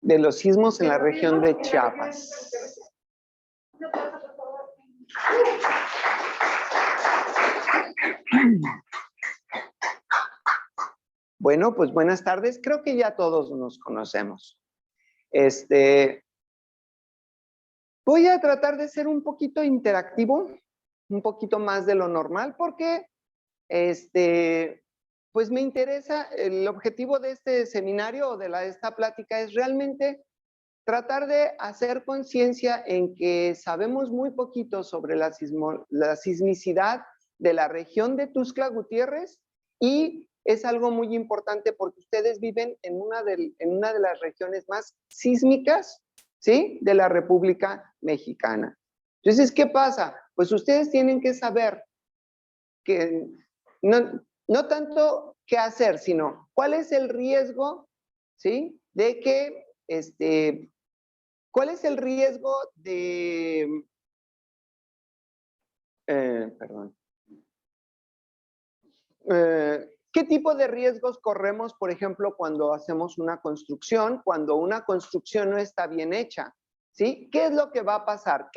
de los sismos en la región de Chiapas. Bueno, pues buenas tardes. Creo que ya todos nos conocemos. Voy a tratar de ser un poquito interactivo, un poquito más de lo normal, porque pues me interesa, el objetivo de este seminario o de esta plática es realmente tratar de hacer conciencia en que sabemos muy poquito sobre la sismicidad de la región de Tuxtla Gutiérrez, y es algo muy importante porque ustedes viven en una de las regiones más sísmicas, ¿sí?, de la República Mexicana. Entonces, ¿qué pasa? Pues ustedes tienen que saber que no tanto qué hacer, sino cuál es el riesgo, ¿sí?, de que, ¿cuál es el riesgo de, perdón, qué tipo de riesgos corremos, por ejemplo, cuando hacemos una construcción, cuando una construcción no está bien hecha, ¿sí? ¿Qué es lo que va a pasar?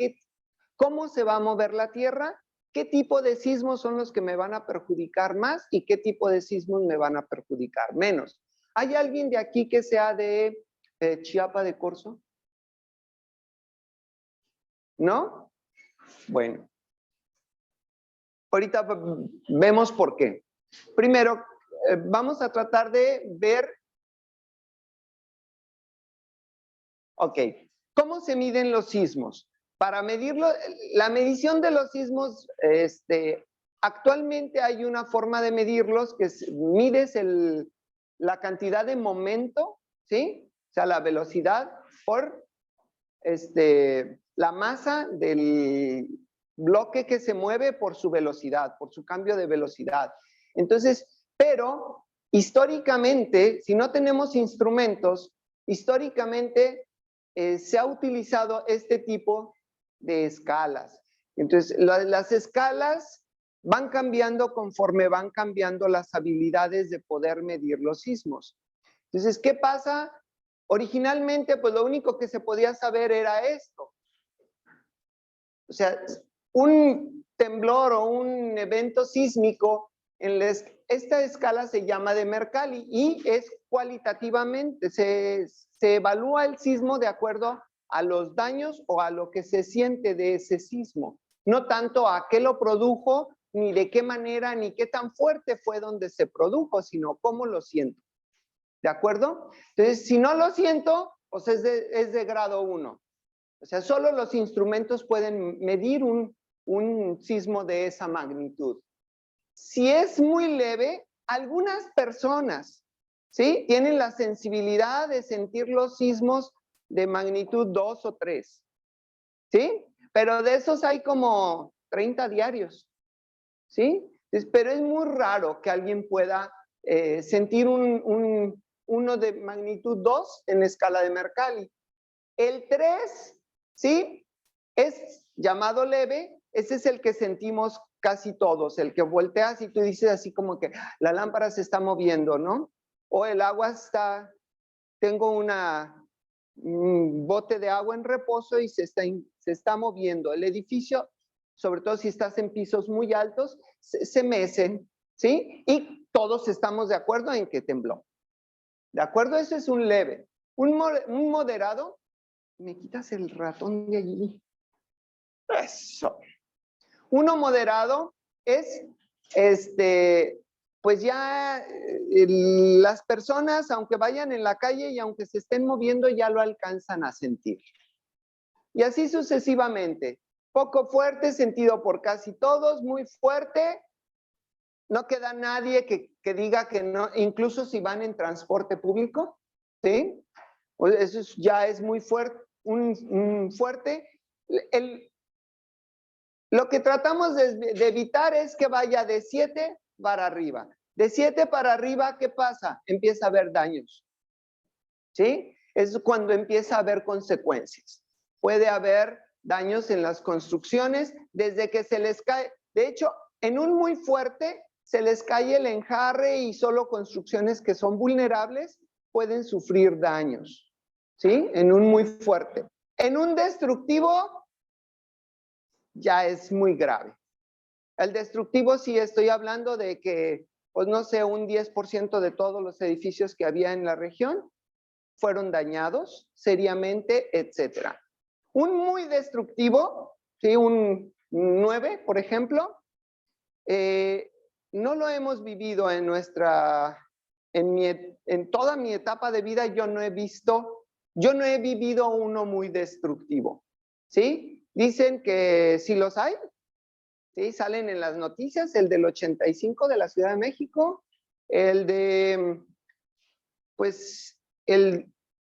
¿Cómo se va a mover la tierra? ¿Qué tipo de sismos son los que me van a perjudicar más y qué tipo de sismos me van a perjudicar menos? ¿Hay alguien de aquí que sea de Chiapa de Corzo? ¿No? Bueno. Ahorita vemos por qué. Primero, vamos a tratar de ver, ok, ¿cómo se miden los sismos? Para medirlo, la medición de los sismos, actualmente hay una forma de medirlos que mides la cantidad de momento, ¿sí? O sea, la velocidad por la masa del bloque que se mueve por su velocidad, por su cambio de velocidad. Entonces, pero históricamente, si no tenemos instrumentos, históricamente se ha utilizado este tipo de escalas. Entonces, las escalas van cambiando conforme van cambiando las habilidades de poder medir los sismos. Entonces, ¿qué pasa? Originalmente, pues lo único que se podía saber era esto. O sea, un temblor o un evento sísmico, esta escala se llama de Mercalli y es cualitativamente, se evalúa el sismo de acuerdo a los daños o a lo que se siente de ese sismo. No tanto a qué lo produjo, ni de qué manera, ni qué tan fuerte fue donde se produjo, sino cómo lo siento. ¿De acuerdo? Entonces, si no lo siento, pues es de grado 1. O sea, solo los instrumentos pueden medir un sismo de esa magnitud. Si es muy leve, algunas personas, ¿sí?, tienen la sensibilidad de sentir los sismos de magnitud 2 o 3, ¿sí? Pero de esos hay como 30 diarios, ¿sí? Pero es muy raro que alguien pueda sentir uno de magnitud 2 en escala de Mercalli. El 3, ¿sí?, es llamado leve. Ese es el que sentimos casi todos, el que volteas y tú dices así como que la lámpara se está moviendo, ¿no? O el agua tengo un bote de agua en reposo y se está moviendo. El edificio, sobre todo si estás en pisos muy altos, se mecen, ¿sí? Y todos estamos de acuerdo en que tembló. ¿De acuerdo? Eso es un leve. Un moderado, me quitas el ratón de allí. Eso. Uno moderado es, pues ya las personas, aunque vayan en la calle y aunque se estén moviendo, ya lo alcanzan a sentir. Y así sucesivamente. Poco fuerte, sentido por casi todos, muy fuerte. No queda nadie que diga que no, incluso si van en transporte público, ¿sí? Eso ya es muy fuerte, fuerte. Lo que tratamos de evitar es que vaya de 7 para arriba. De 7 para arriba, ¿qué pasa? Empieza a haber daños, ¿sí? Es cuando empieza a haber consecuencias. Puede haber daños en las construcciones desde que se les cae. De hecho, en un muy fuerte se les cae el enjarre y solo construcciones que son vulnerables pueden sufrir daños, ¿sí? En un muy fuerte. En un destructivo ya es muy grave. El destructivo sí estoy hablando de que, pues no sé, un 10% de todos los edificios que había en la región fueron dañados seriamente, etcétera. Un muy destructivo, ¿sí? Un 9, por ejemplo, no lo hemos vivido en toda mi etapa de vida. Yo no he vivido uno muy destructivo, ¿sí? Dicen que sí los hay, ¿sí? Salen en las noticias, el del 85 de la Ciudad de México, el de, pues, el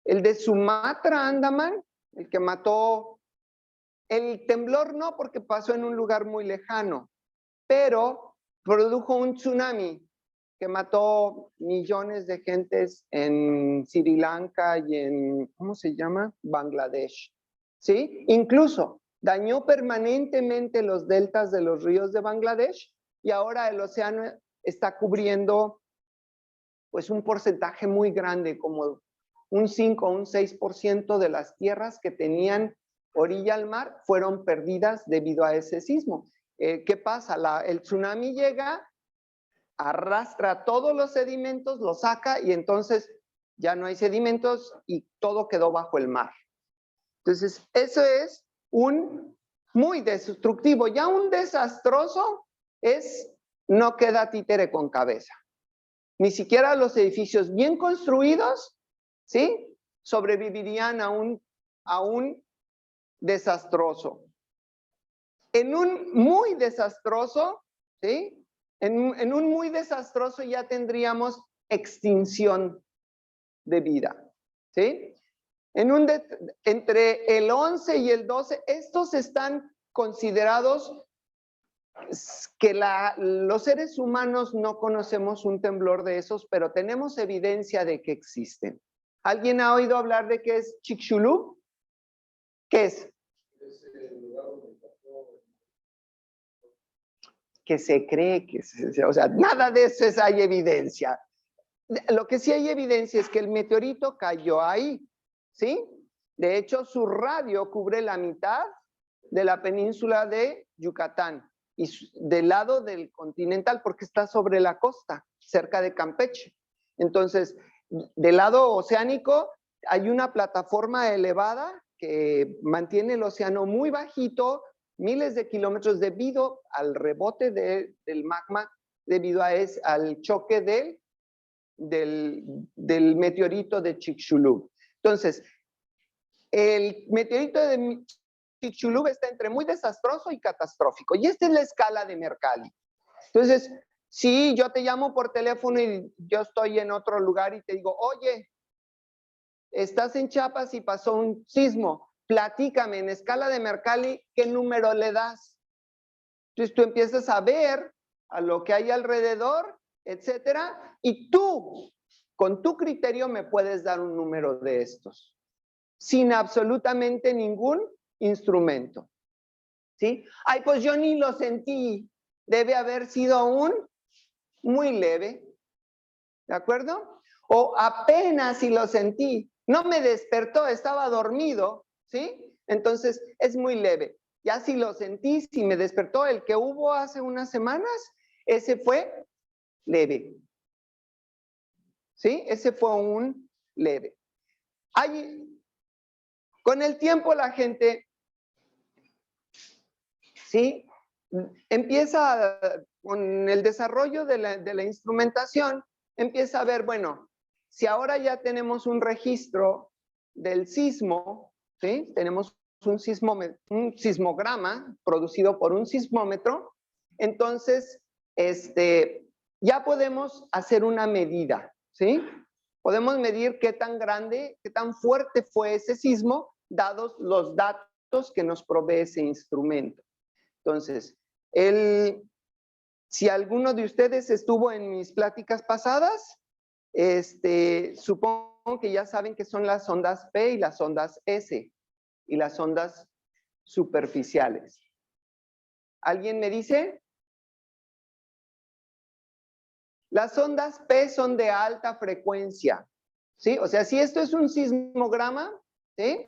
de Sumatra, Andaman, el que mató, el temblor no, porque pasó en un lugar muy lejano, pero produjo un tsunami que mató millones de gentes en Sri Lanka y en, ¿cómo se llama? Bangladesh, ¿sí? Incluso dañó permanentemente los deltas de los ríos de Bangladesh y ahora el océano está cubriendo pues un porcentaje muy grande, como un 5 o un 6% de las tierras que tenían orilla al mar fueron perdidas debido a ese sismo. ¿Qué pasa? El tsunami llega, arrastra todos los sedimentos, los saca y entonces ya no hay sedimentos y todo quedó bajo el mar. Entonces, eso es un muy destructivo. Ya un desastroso es no queda títere con cabeza. Ni siquiera los edificios bien construidos, ¿sí? Sobrevivirían a un desastroso. En un muy desastroso, ¿sí? En un muy desastroso ya tendríamos extinción de vida, ¿sí? Entre el 11 y el 12, estos están considerados que los seres humanos no conocemos un temblor de esos, pero tenemos evidencia de que existen. ¿Alguien ha oído hablar de qué es Chicxulub? ¿Qué es? Que se cree que o sea, nada de eso hay evidencia. Lo que sí hay evidencia es que el meteorito cayó ahí, ¿sí? De hecho, su radio cubre la mitad de la península de Yucatán y del lado del continental, porque está sobre la costa, cerca de Campeche. Entonces, del lado oceánico hay una plataforma elevada que mantiene el océano muy bajito, miles de kilómetros, debido al rebote del magma, debido al choque del meteorito de Chicxulub. Entonces, el meteorito de Chicxulub está entre muy desastroso y catastrófico. Y esta es la escala de Mercalli. Entonces, si yo te llamo por teléfono y yo estoy en otro lugar y te digo, oye, estás en Chiapas y pasó un sismo, platícame en escala de Mercalli, ¿qué número le das? Entonces tú empiezas a ver a lo que hay alrededor, etcétera, y tú, con tu criterio, me puedes dar un número de estos, sin absolutamente ningún instrumento, ¿sí? Ay, pues yo ni lo sentí, debe haber sido muy leve, ¿de acuerdo? O apenas si lo sentí, no me despertó, estaba dormido, ¿sí? Entonces es muy leve. Ya si lo sentí, si me despertó el que hubo hace unas semanas, ese fue leve, ¿sí? Ese fue un leve. Con el tiempo la gente, ¿sí? Empieza con el desarrollo de la instrumentación, empieza a ver, bueno, si ahora ya tenemos un registro del sismo, ¿sí? Tenemos un sismograma producido por un sismómetro, entonces ya podemos hacer una medida, ¿sí? Podemos medir qué tan grande, qué tan fuerte fue ese sismo, dados los datos que nos provee ese instrumento. Entonces, si alguno de ustedes estuvo en mis pláticas pasadas, supongo que ya saben que son las ondas P y las ondas S y las ondas superficiales. ¿Alguien me dice? Las ondas P son de alta frecuencia, ¿Sí? O sea, si esto es un sismograma, ¿sí?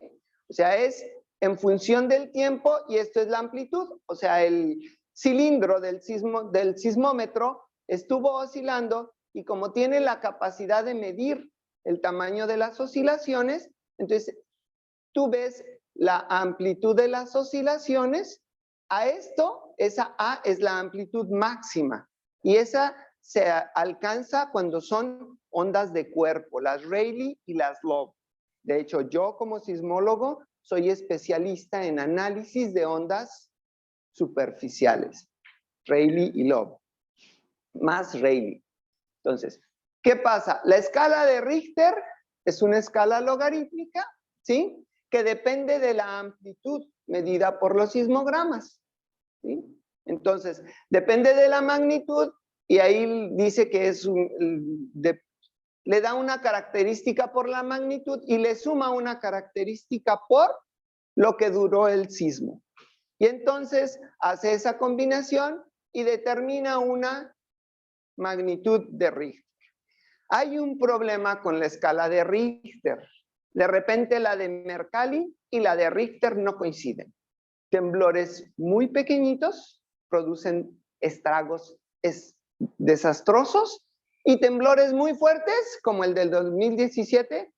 O sea, es en función del tiempo y esto es la amplitud. O sea, el cilindro del sismómetro estuvo oscilando y como tiene la capacidad de medir el tamaño de las oscilaciones, entonces tú ves la amplitud de las oscilaciones. A esto, esa A es la amplitud máxima y esa se alcanza cuando son ondas de cuerpo, las Rayleigh y las Loeb. De hecho, yo como sismólogo soy especialista en análisis de ondas superficiales, Rayleigh y Loeb, más Rayleigh. Entonces, ¿qué pasa? La escala de Richter es una escala logarítmica, ¿sí? Que depende de la amplitud medida por los sismogramas, ¿sí? Entonces, depende de la magnitud y ahí dice que es le da una característica por la magnitud y le suma una característica por lo que duró el sismo. Y entonces hace esa combinación y determina una magnitud de Richter. Hay un problema con la escala de Richter. De repente la de Mercalli y la de Richter no coinciden. Temblores muy pequeñitos producen estragos desastrosos y temblores muy fuertes, como el del 2017,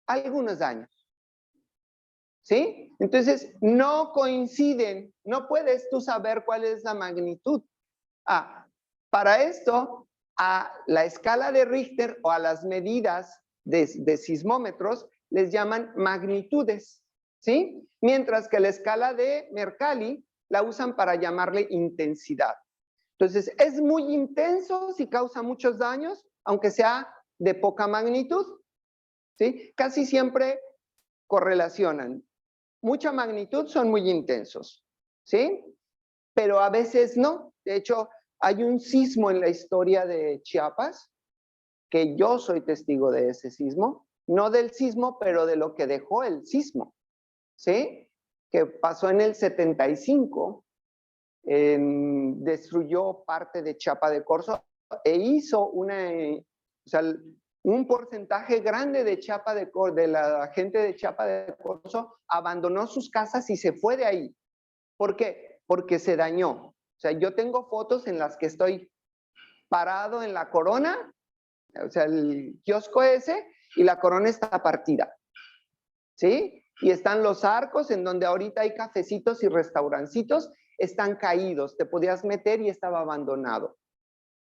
algunos daños. ¿Sí? Entonces, no coinciden, no puedes tú saber cuál es la magnitud. Para esto, a la escala de Richter o a las medidas de sismómetros les llaman magnitudes, ¿sí? Mientras que la escala de Mercalli la usan para llamarle intensidad. Entonces, es muy intenso si causa muchos daños, aunque sea de poca magnitud, ¿sí? Casi siempre correlacionan. Mucha magnitud son muy intensos, ¿sí? Pero a veces no. De hecho, hay un sismo en la historia de Chiapas, que yo soy testigo de ese sismo, no del sismo, pero de lo que dejó el sismo, ¿sí? Que pasó en el 75, destruyó parte de Chiapa de Corzo e hizo un porcentaje grande de de la gente de Chiapa de Corzo abandonó sus casas y se fue de ahí. ¿Por qué? Porque se dañó. O sea, yo tengo fotos en las que estoy parado en la corona, o sea, el kiosco ese, y la corona está partida, ¿sí? Y están los arcos en donde ahorita hay cafecitos y restaurancitos, están caídos, te podías meter y estaba abandonado.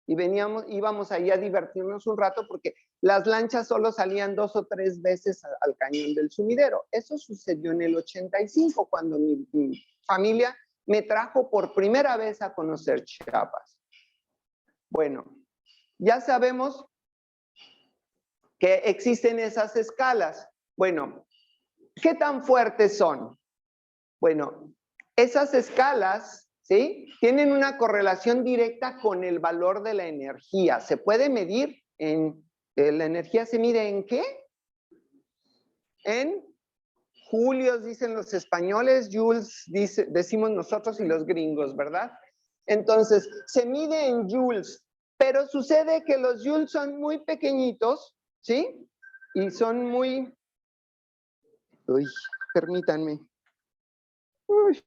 Y íbamos ahí a divertirnos un rato porque las lanchas solo salían 2 o 3 veces al cañón del sumidero. Eso sucedió en el 85, cuando mi familia me trajo por primera vez a conocer Chiapas. Bueno, ya sabemos que existen esas escalas. Bueno, ¿qué tan fuertes son? Bueno, esas escalas, ¿sí? Tienen una correlación directa con el valor de la energía. Se puede medir la energía se mide ¿en qué? En julios, dicen los españoles, joules, decimos nosotros y los gringos, ¿verdad? Entonces, se mide en joules, pero sucede que los joules son muy pequeñitos, ¿sí? Y son muy... Uy, permítanme. Uy.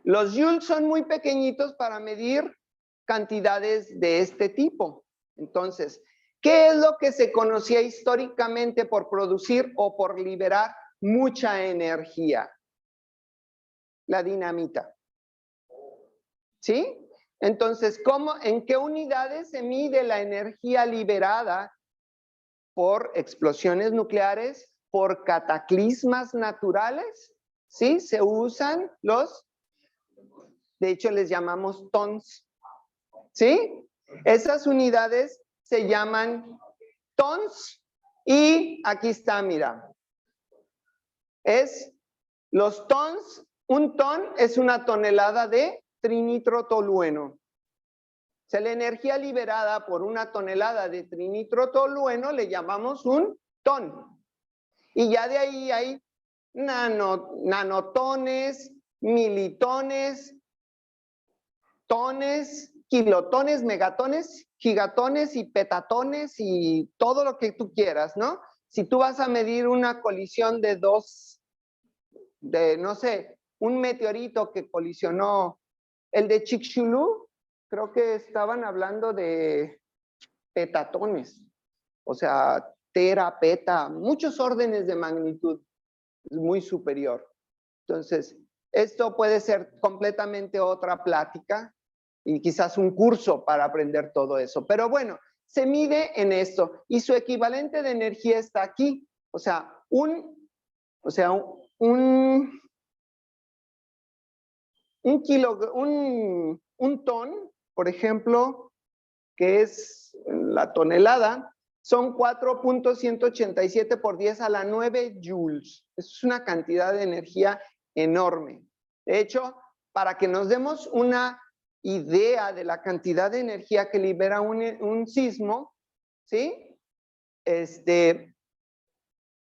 Los joules son muy pequeñitos para medir cantidades de este tipo. Entonces, ¿qué es lo que se conocía históricamente por producir o por liberar mucha energía? La dinamita. ¿Sí? Entonces, ¿en qué unidades se mide la energía liberada por explosiones nucleares, por cataclismas naturales? ¿Sí? Se usan de hecho les llamamos tons. ¿Sí? Esas unidades se llaman tons y aquí está, mira. Los tons, un ton es una tonelada de trinitrotolueno. O sea, la energía liberada por una tonelada de trinitrotolueno le llamamos un ton. Y ya de ahí hay nanotones, militones, tones, kilotones, megatones, gigatones y petatones y todo lo que tú quieras, ¿no? Si tú vas a medir una colisión de no sé, un meteorito que colisionó, el de Chicxulub, creo que estaban hablando de petatones, o sea, tera, peta, muchos órdenes de magnitud, es muy superior. Entonces, esto puede ser completamente otra plática y quizás un curso para aprender todo eso. Pero bueno, se mide en esto y su equivalente de energía está aquí. O sea, un ton, por ejemplo, que es la tonelada, son 4.187 por 10 a la 9 joules. Es una cantidad de energía enorme. De hecho, para que nos demos una idea de la cantidad de energía que libera un sismo, ¿sí?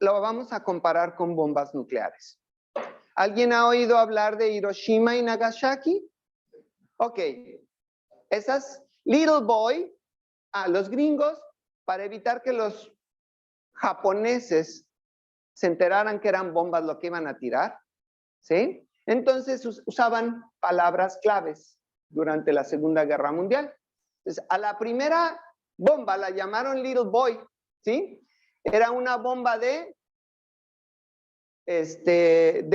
Lo vamos a comparar con bombas nucleares. ¿Alguien ha oído hablar de Hiroshima y Nagasaki? Ok. Esas Little Boy, los gringos, para evitar que los japoneses se enteraran que eran bombas lo que iban a tirar, ¿sí? Entonces usaban palabras claves durante la Segunda Guerra Mundial. Entonces, a la primera bomba la llamaron Little Boy, ¿sí? Era una bomba de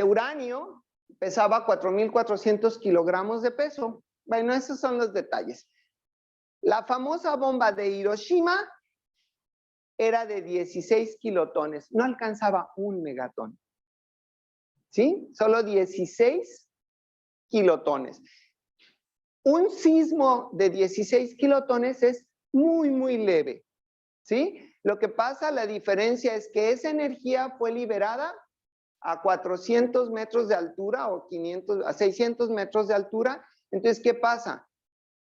uranio, pesaba 4.400 kilogramos de peso. Bueno, esos son los detalles. La famosa bomba de Hiroshima era de 16 kilotones, no alcanzaba un megatón. ¿Sí? Solo 16 kilotones. Un sismo de 16 kilotones es muy, muy leve. ¿Sí? Lo que pasa, la diferencia es que esa energía fue liberada a 400 metros de altura o 500, a 600 metros de altura. Entonces, ¿qué pasa?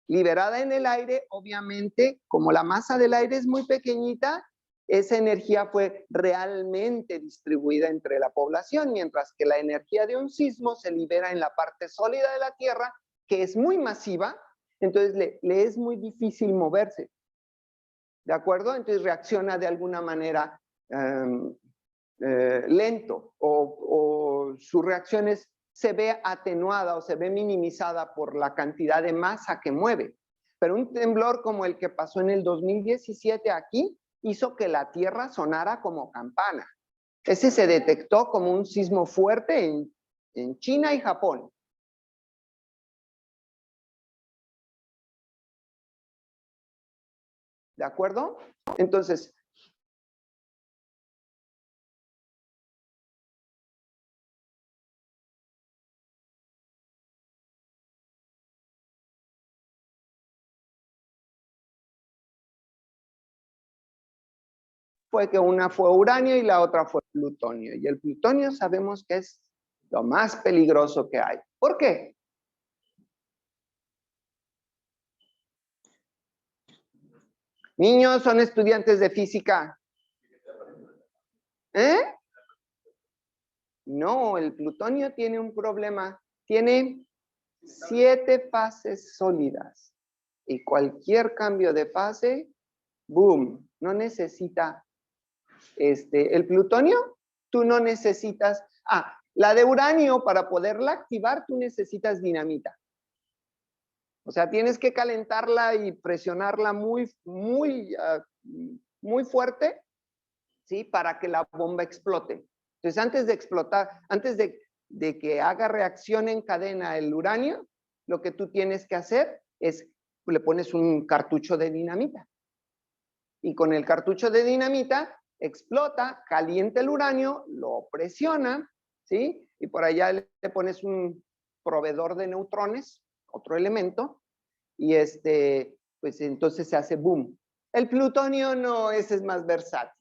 Liberada en el aire, obviamente, como la masa del aire es muy pequeñita, esa energía fue realmente distribuida entre la población, mientras que la energía de un sismo se libera en la parte sólida de la Tierra, que es muy masiva, entonces le es muy difícil moverse. ¿De acuerdo? Entonces reacciona de alguna manera lento o su reacción se ve atenuada o se ve minimizada por la cantidad de masa que mueve. Pero un temblor como el que pasó en el 2017 aquí hizo que la Tierra sonara como campana. Ese se detectó como un sismo fuerte en China y Japón. ¿De acuerdo? Entonces, fue que una fue uranio y la otra fue plutonio. Y el plutonio sabemos que es lo más peligroso que hay. ¿Por qué? Niños, son estudiantes de física. ¿Eh? No, el plutonio tiene un problema. Tiene 7 fases sólidas. Y cualquier cambio de fase, boom, no necesita el plutonio, tú no necesitas, la de uranio, para poderla activar, tú necesitas dinamita. O sea, tienes que calentarla y presionarla muy, muy, muy fuerte, ¿sí? Para que la bomba explote. Entonces, antes de explotar, antes de que haga reacción en cadena el uranio, lo que tú tienes que hacer es, le pones un cartucho de dinamita. Y con el cartucho de dinamita explota, calienta el uranio, lo presiona, ¿sí? Y por allá le pones un proveedor de neutrones, otro elemento, y pues entonces se hace boom. El plutonio no, ese es más versátil.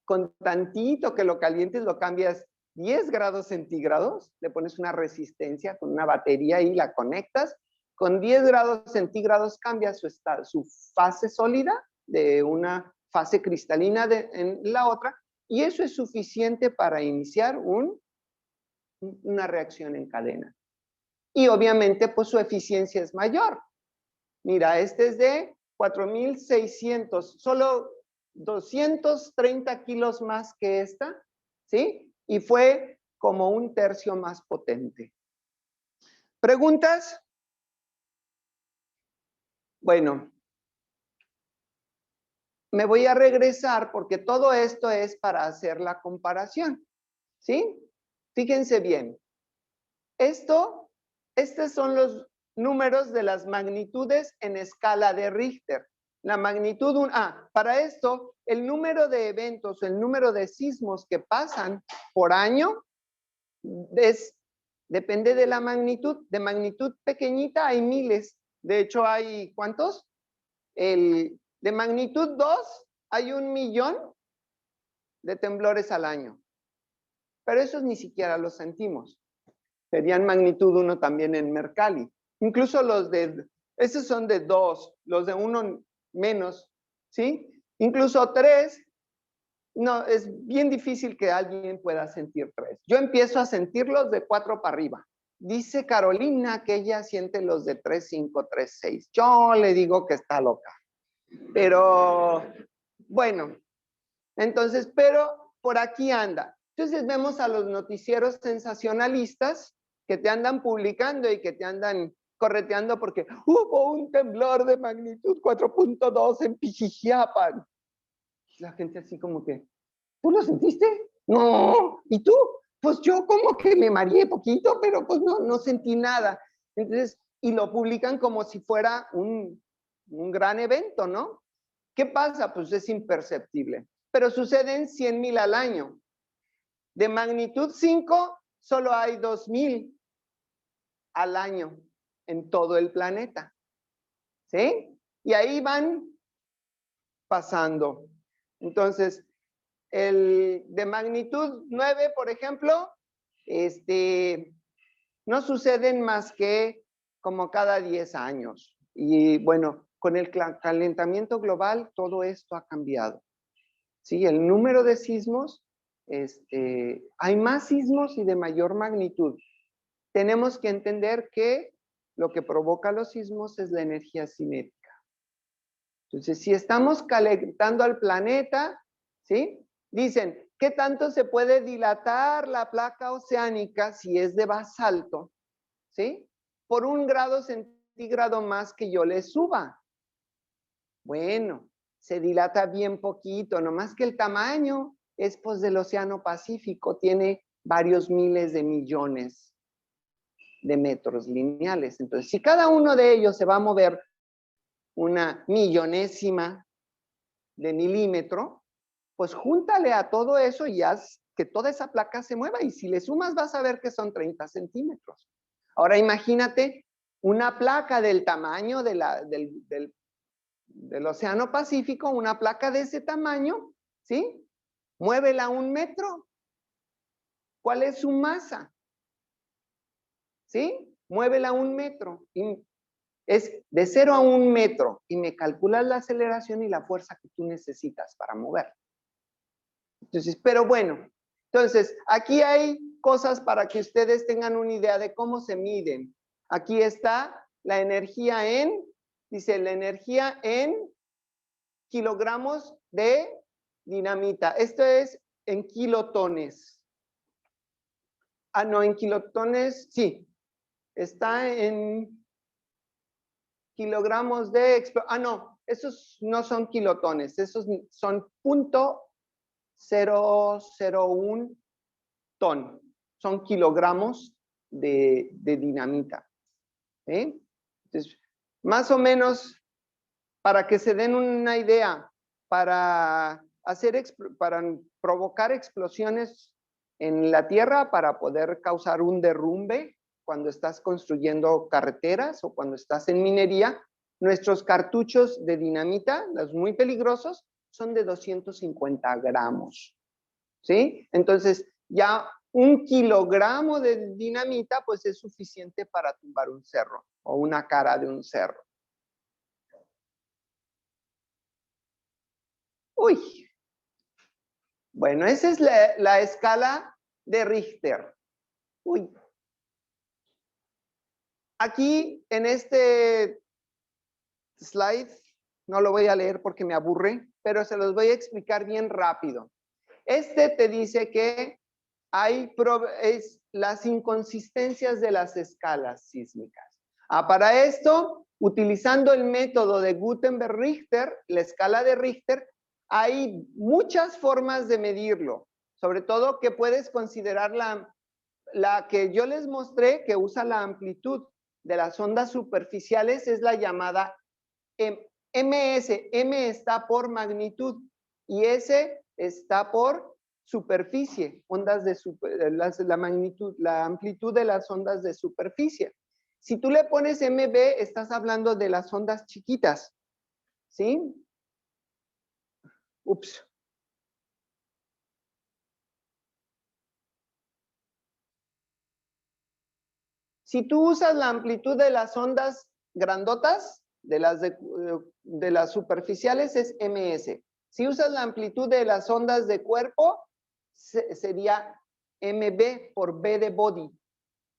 Con tantito que lo calientes, lo cambias 10 grados centígrados, le pones una resistencia con una batería y la conectas. Con 10 grados centígrados cambia su fase sólida de una fase cristalina en la otra, y eso es suficiente para iniciar una reacción en cadena. Y obviamente, pues su eficiencia es mayor. Mira, este es de 4,600, solo 230 kilos más que esta, ¿sí? Y fue como un tercio más potente. ¿Preguntas? Bueno, me voy a regresar porque todo esto es para hacer la comparación, ¿sí? Fíjense bien. Estos son los números de las magnitudes en escala de Richter. La magnitud 1, para esto, el número de eventos, el número de sismos que pasan por año depende de la magnitud. De magnitud pequeñita hay miles. De hecho, hay ¿cuántos? De magnitud 2 hay 1,000,000 de temblores al año. Pero esos ni siquiera los sentimos. Serían magnitud 1 también en Mercalli. Incluso esos son de 2, los de 1 menos, ¿sí? Incluso 3, no, es bien difícil que alguien pueda sentir 3. Yo empiezo a sentirlos de 4 para arriba. Dice Carolina que ella siente los de 3, 5, 3, 6. Yo le digo que está loca. Pero, bueno, entonces, pero por aquí anda. Entonces vemos a los noticieros sensacionalistas que te andan publicando y que te andan correteando porque hubo un temblor de magnitud 4.2 en Pichijiapan. La gente así como que, ¿tú lo sentiste? No. ¿Y tú? Pues yo como que me mareé poquito, pero pues no sentí nada. Entonces, y lo publican como si fuera un gran evento, ¿no? ¿Qué pasa? Pues es imperceptible. Pero suceden 100,000 al año. De magnitud 5, solo hay 2,000 al año en todo el planeta. ¿Sí? Y ahí van pasando. Entonces, el de magnitud 9, por ejemplo, no suceden más que como cada 10 años. Y bueno, con el calentamiento global, todo esto ha cambiado. Sí, el número de sismos, hay más sismos y de mayor magnitud. Tenemos que entender que lo que provoca los sismos es la energía cinética. Entonces, si estamos calentando al planeta, ¿sí? Dicen, ¿qué tanto se puede dilatar la placa oceánica si es de basalto? ¿Sí? Por 1 grado centígrado más que yo le suba. Bueno, se dilata bien poquito, nomás que el tamaño es pues del Océano Pacífico, tiene varios miles de millones de metros lineales. Entonces, si cada uno de ellos se va a mover 1/1000ª de milímetro, pues júntale a todo eso y haz que toda esa placa se mueva. Y si le sumas, vas a ver que son 30 centímetros. Ahora imagínate una placa del tamaño del Océano Pacífico, una placa de ese tamaño, ¿sí? Muévela 1 metro. ¿Cuál es su masa? ¿Sí? Muévela 1 metro. Y es de 0 a 1 metro. Y me calculas la aceleración y la fuerza que tú necesitas para mover. Entonces, pero bueno. Entonces, aquí hay cosas para que ustedes tengan una idea de cómo se miden. Aquí está la energía dice la energía en kilogramos de dinamita. Esto es en kilotones. No, en kilotones, sí. Está en kilogramos de... no, esos no son kilotones, esos son 0.001 ton. Son kilogramos de dinamita. Entonces, más o menos, para que se den una idea, para provocar explosiones en la Tierra, para poder causar un derrumbe cuando estás construyendo carreteras o cuando estás en minería, nuestros cartuchos de dinamita, los muy peligrosos, son de 250 gramos. ¿Sí? Entonces, ya 1 kilogramo de dinamita, pues es suficiente para tumbar un cerro o una cara de un cerro. Uy. Bueno, esa es la escala de Richter. Uy. Aquí, en este slide, no lo voy a leer porque me aburre, pero se los voy a explicar bien rápido. Este te dice que hay las inconsistencias de las escalas sísmicas. Para esto, utilizando el método de Gutenberg-Richter, la escala de Richter, hay muchas formas de medirlo. Sobre todo que puedes considerar la que yo les mostré, que usa la amplitud de las ondas superficiales, es la llamada MS. M está por magnitud y S está por superficie, ondas de la magnitud, la amplitud de las ondas de superficie. Si tú le pones MB, estás hablando de las ondas chiquitas, ¿sí? Ups. Si tú usas la amplitud de las ondas grandotas, de las superficiales, es MS. Si usas la amplitud de las ondas de cuerpo, sería MB por B de body.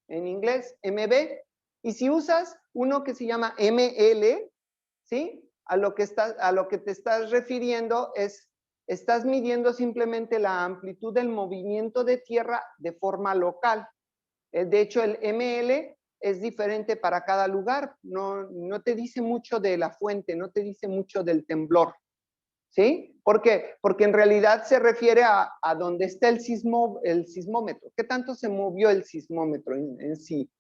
En inglés, MB. Y si usas uno que se llama ML, ¿sí? A lo que te estás refiriendo estás midiendo simplemente la amplitud del movimiento de tierra de forma local. De hecho, el ML es diferente para cada lugar. No te dice mucho de la fuente, no te dice mucho del temblor. ¿Sí? ¿Por qué? Porque en realidad se refiere a dónde está el sismómetro. ¿Qué tanto se movió el sismómetro en sí?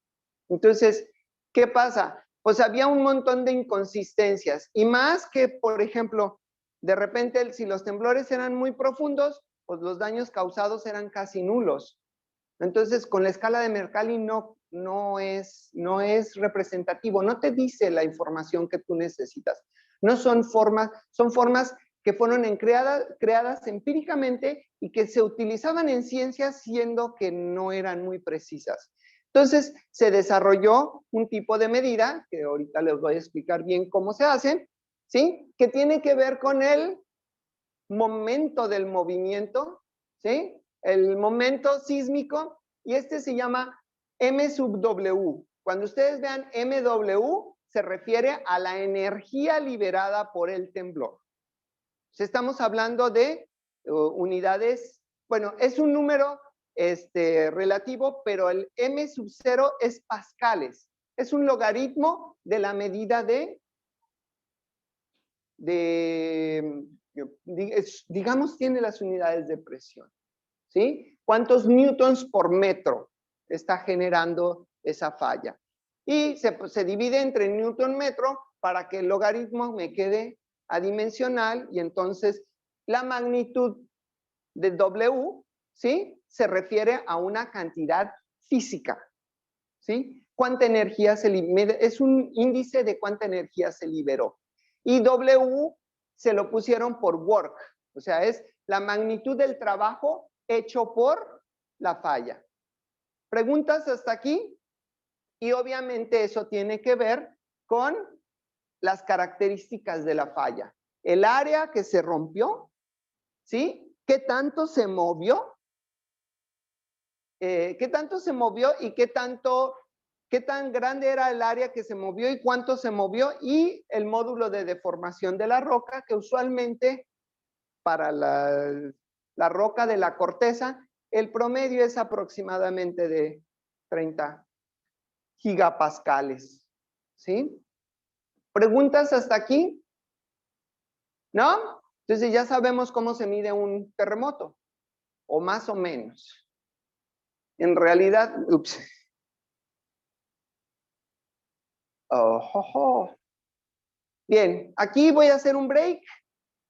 Entonces, ¿qué pasa? Pues había un montón de inconsistencias. Y más que, por ejemplo, de repente, si los temblores eran muy profundos, pues los daños causados eran casi nulos. Entonces, con la escala de Mercalli no es representativo, no te dice la información que tú necesitas. No son formas que fueron creadas empíricamente y que se utilizaban en ciencias siendo que no eran muy precisas. Entonces, se desarrolló un tipo de medida, que ahorita les voy a explicar bien cómo se hace, ¿sí? Que tiene que ver con el momento del movimiento, ¿sí? El momento sísmico, y este se llama M sub W. Cuando ustedes vean MW, se refiere a la energía liberada por el temblor. Estamos hablando de unidades, bueno, es un número relativo, pero el M sub 0 es pascales. Es un logaritmo de la medida digamos, tiene las unidades de presión, ¿sí? ¿Cuántos newtons por metro está generando esa falla? Y se divide entre newton metro para que el logaritmo me quede adimensional y entonces la magnitud de W, ¿sí? Se refiere a una cantidad física, ¿sí? ¿Cuánta energía se libera? Es un índice de cuánta energía se liberó. Y W se lo pusieron por work, o sea, es la magnitud del trabajo hecho por la falla. ¿Preguntas hasta aquí? Y obviamente eso tiene que ver con las características de la falla. El área que se rompió, ¿sí? ¿Qué tanto se movió? ¿Qué tanto se movió y qué tan grande era el área que se movió y cuánto se movió? Y el módulo de deformación de la roca, que usualmente para la roca de la corteza, el promedio es aproximadamente de 30 gigapascales. ¿Sí? ¿Preguntas hasta aquí? ¿No? Entonces ya sabemos cómo se mide un terremoto, o más o menos. En realidad, ups. Oh. Bien, aquí voy a hacer un break.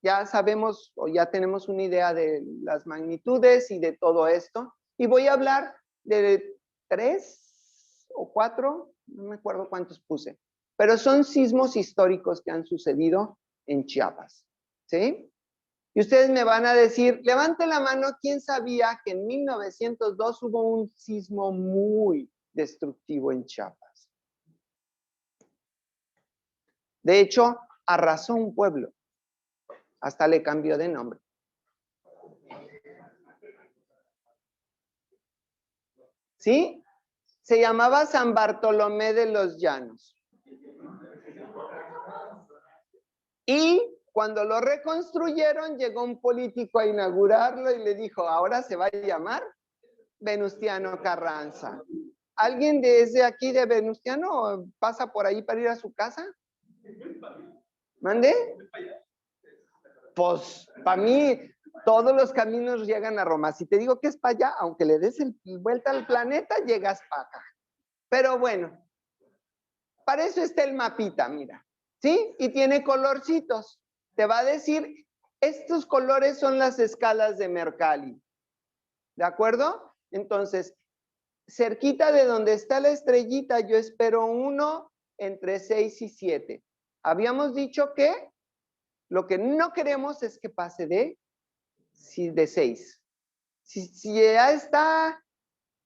Ya sabemos o ya tenemos una idea de las magnitudes y de todo esto. Y voy a hablar de 3 o 4, no me acuerdo cuántos puse, pero son sismos históricos que han sucedido en Chiapas. ¿Sí? Y ustedes me van a decir, levante la mano, ¿quién sabía que en 1902 hubo un sismo muy destructivo en Chiapas? De hecho, arrasó un pueblo. Hasta le cambió de nombre. ¿Sí? Se llamaba San Bartolomé de los Llanos. Y cuando lo reconstruyeron, llegó un político a inaugurarlo y le dijo, ahora se va a llamar Venustiano Carranza. ¿Alguien desde aquí de Venustiano pasa por ahí para ir a su casa? ¿Mande? Pues para mí todos los caminos llegan a Roma. Si te digo que es para allá, aunque le des vuelta al planeta, llegas para acá. Pero bueno, para eso está el mapita, mira. ¿Sí? Y tiene colorcitos. Te va a decir, estos colores son las escalas de Mercalli. ¿De acuerdo? Entonces, cerquita de donde está la estrellita, yo espero 1 entre 6 y 7. Habíamos dicho que lo que no queremos es que pase de 6. Si ya está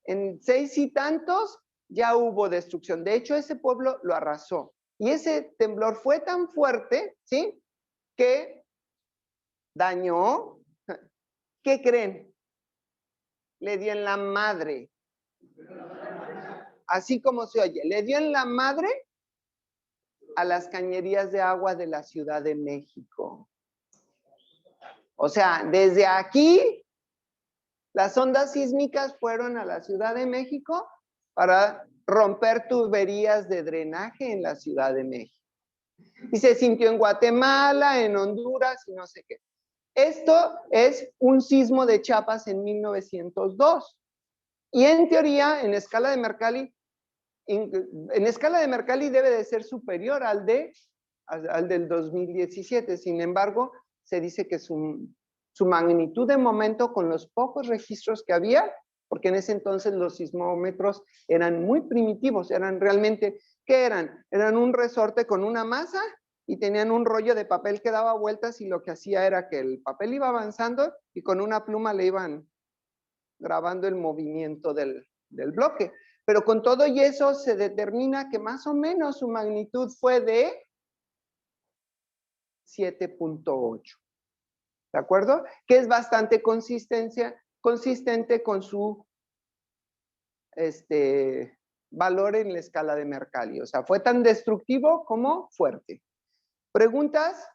en 6 y tantos, ya hubo destrucción. De hecho, ese pueblo lo arrasó. Y ese temblor fue tan fuerte, ¿sí? Que dañó. ¿Qué creen? Le dio en la madre. Así como se oye, le dio en la madre a las cañerías de agua de la Ciudad de México. O sea, desde aquí, las ondas sísmicas fueron a la Ciudad de México para romper tuberías de drenaje en la Ciudad de México. Y se sintió en Guatemala, en Honduras y no sé qué. Esto es un sismo de Chiapas en 1902. Y en teoría, en escala de Mercalli, debe de ser superior al del 2017. Sin embargo, se dice que su magnitud de momento, con los pocos registros que había, porque en ese entonces los sismómetros eran muy primitivos, eran realmente, ¿qué eran? Eran un resorte con una masa y tenían un rollo de papel que daba vueltas y lo que hacía era que el papel iba avanzando y con una pluma le iban grabando el movimiento del bloque. Pero con todo y eso se determina que más o menos su magnitud fue de 7.8. ¿De acuerdo? Que es bastante consistente con su valor en la escala de Mercalli. O sea, fue tan destructivo como fuerte. ¿Preguntas?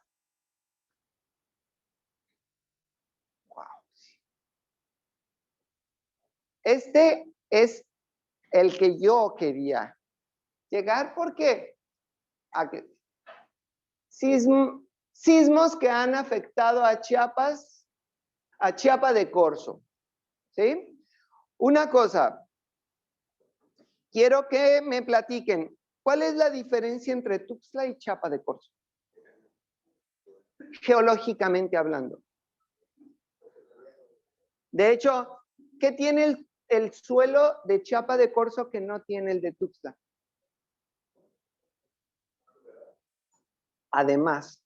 Wow. Este es el que yo quería llegar porque sismos que han afectado a Chiapas, a Chiapa de Corzo. ¿Sí? Una cosa, quiero que me platiquen, ¿cuál es la diferencia entre Tuxtla y Chiapa de Corzo? Geológicamente hablando. De hecho, ¿qué tiene el suelo de Chiapa de Corzo que no tiene el de Tuxtla? Además,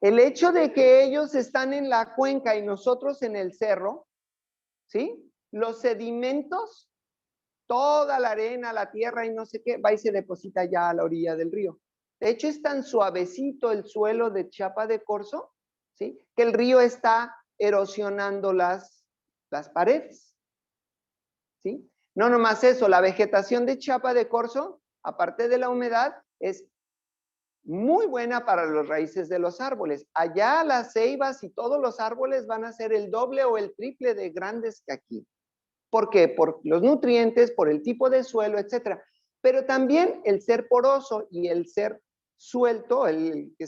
el hecho de que ellos están en la cuenca y nosotros en el cerro, ¿sí? Los sedimentos, toda la arena, la tierra y no sé qué, va y se deposita ya a la orilla del río. De hecho, es tan suavecito el suelo de Chiapa de Corzo, ¿sí? Que el río está erosionando las paredes, ¿sí? No nomás eso, la vegetación de Chiapa de Corzo, aparte de la humedad, es muy buena para las raíces de los árboles. Allá las ceibas y todos los árboles van a ser el doble o el triple de grandes que aquí. ¿Por qué? Por los nutrientes, por el tipo de suelo, etcétera. Pero también el ser poroso y el ser suelto, el que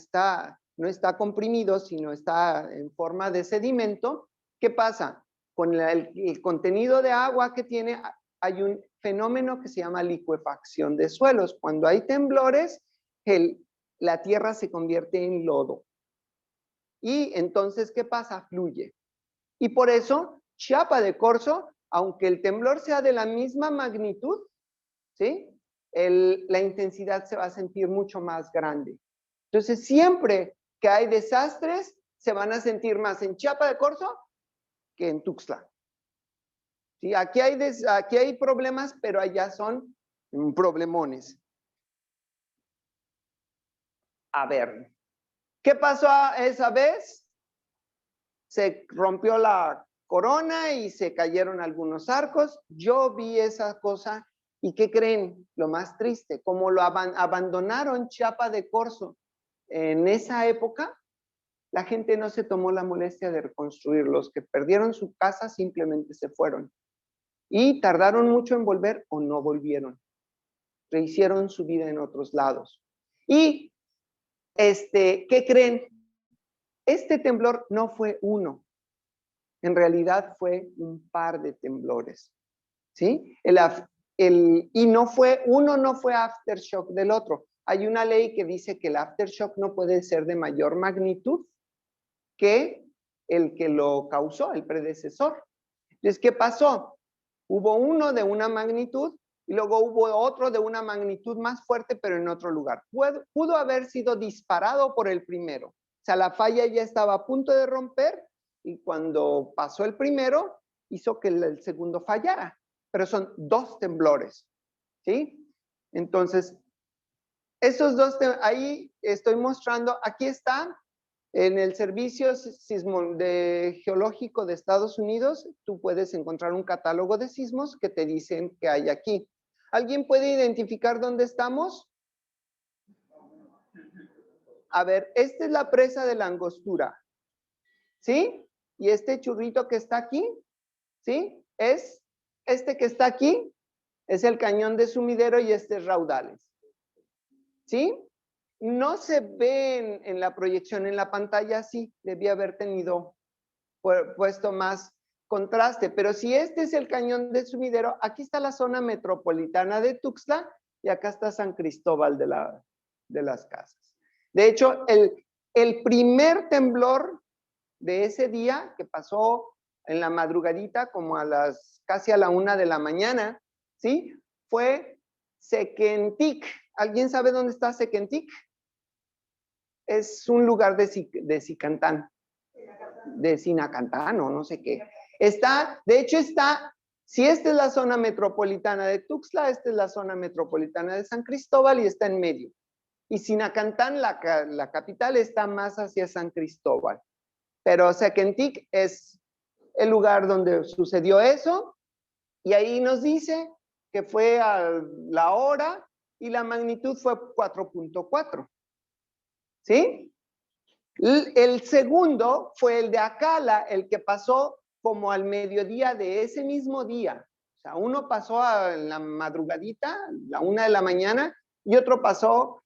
no está comprimido, sino está en forma de sedimento. ¿Qué pasa? Con el contenido de agua que tiene, hay un fenómeno que se llama licuefacción de suelos. Cuando hay temblores, la tierra se convierte en lodo. Y entonces, ¿qué pasa? Fluye. Y por eso, Chiapa de Corzo, aunque el temblor sea de la misma magnitud, ¿sí? La intensidad se va a sentir mucho más grande. Entonces, siempre que hay desastres, se van a sentir más en Chiapa de Corzo que en Tuxtla. ¿Sí? Aquí hay problemas, pero allá son problemones. A ver, ¿qué pasó esa vez? Se rompió la corona y se cayeron algunos arcos. Yo vi esa cosa ¿Y qué creen? Lo más triste, como lo abandonaron Chiapa de Corzo en esa época, la gente no se tomó la molestia de reconstruir. Los que perdieron su casa simplemente se fueron. Y tardaron mucho en volver o no volvieron. Rehicieron su vida en otros lados. Y, ¿qué creen? Este temblor no fue uno. En realidad fue un par de temblores. ¿Sí? Y no fue, uno no fue aftershock del otro. Hay una ley que dice que el aftershock no puede ser de mayor magnitud que el que lo causó, el predecesor. Entonces, ¿qué pasó? Hubo uno de una magnitud y luego hubo otro de una magnitud más fuerte, pero en otro lugar. Pudo haber sido disparado por el primero. O sea, la falla ya estaba a punto de romper y cuando pasó el primero, hizo que el segundo fallara. Pero son dos temblores, ¿sí? Entonces, esos dos, ahí estoy mostrando, aquí está, en el Servicio Geológico de Estados Unidos, tú puedes encontrar un catálogo de sismos que te dicen que hay aquí. ¿Alguien puede identificar dónde estamos? A ver, esta es la presa de la Angostura, ¿sí? Y este churrito que está aquí, ¿sí? Es este que está aquí, es el cañón de Sumidero y este es Raudales, ¿sí? No se ven en la proyección, en la pantalla sí, debía haber tenido puesto más contraste, pero si este es el cañón de Sumidero, aquí está la zona metropolitana de Tuxtla y acá está San Cristóbal de las Casas. De hecho, el primer temblor de ese día que pasó en la madrugadita, como casi a la 1 de la mañana, ¿sí? Fue Sequentic. ¿Alguien sabe dónde está Sequentic? Es un lugar de Sicantán, de Sinacantán o no sé qué. De hecho está, si esta es la zona metropolitana de Tuxtla, esta es la zona metropolitana de San Cristóbal y está en medio. Y Sinacantán, la capital, está más hacia San Cristóbal. Pero Sequentic es el lugar donde sucedió eso y ahí nos dice que fue a la hora y la magnitud fue 4.4. ¿Sí? El segundo fue el de Acala, el que pasó como al mediodía de ese mismo día. O sea, uno pasó a la madrugadita, la 1 de la mañana, y otro pasó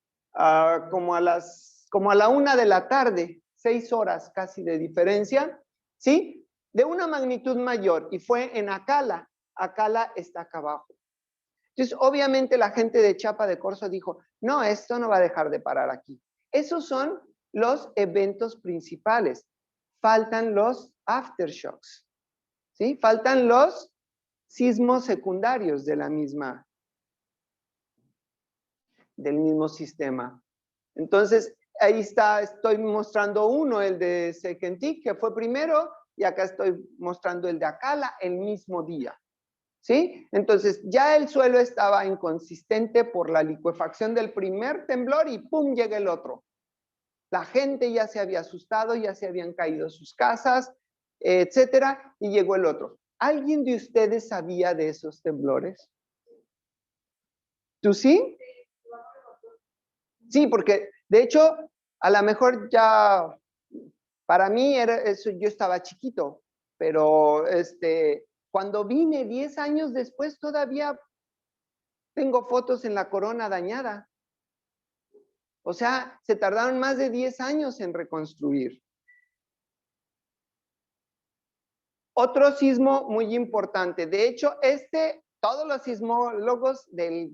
como a la 1 de la tarde, 6 horas casi de diferencia, ¿sí? De una magnitud mayor, y fue en Acala. Acala está acá abajo. Entonces, obviamente la gente de Chiapa de Corzo dijo, no, esto no va a dejar de parar aquí. Esos son los eventos principales. Faltan los aftershocks, ¿sí? Faltan los sismos secundarios del mismo sistema. Entonces, ahí está, estoy mostrando uno, el de Sequentic, que fue primero, y acá estoy mostrando el de Acala el mismo día. ¿Sí? Entonces, ya el suelo estaba inconsistente por la licuefacción del primer temblor y ¡pum! Llega el otro. La gente ya se había asustado, ya se habían caído sus casas, etcétera, y llegó el otro. ¿Alguien de ustedes sabía de esos temblores? ¿Tú sí? Sí, porque de hecho, a lo mejor ya, para mí era eso, yo estaba chiquito, pero cuando vine 10 años después todavía tengo fotos en la corona dañada. O sea, se tardaron más de 10 años en reconstruir. Otro sismo muy importante. De hecho, todos los sismólogos de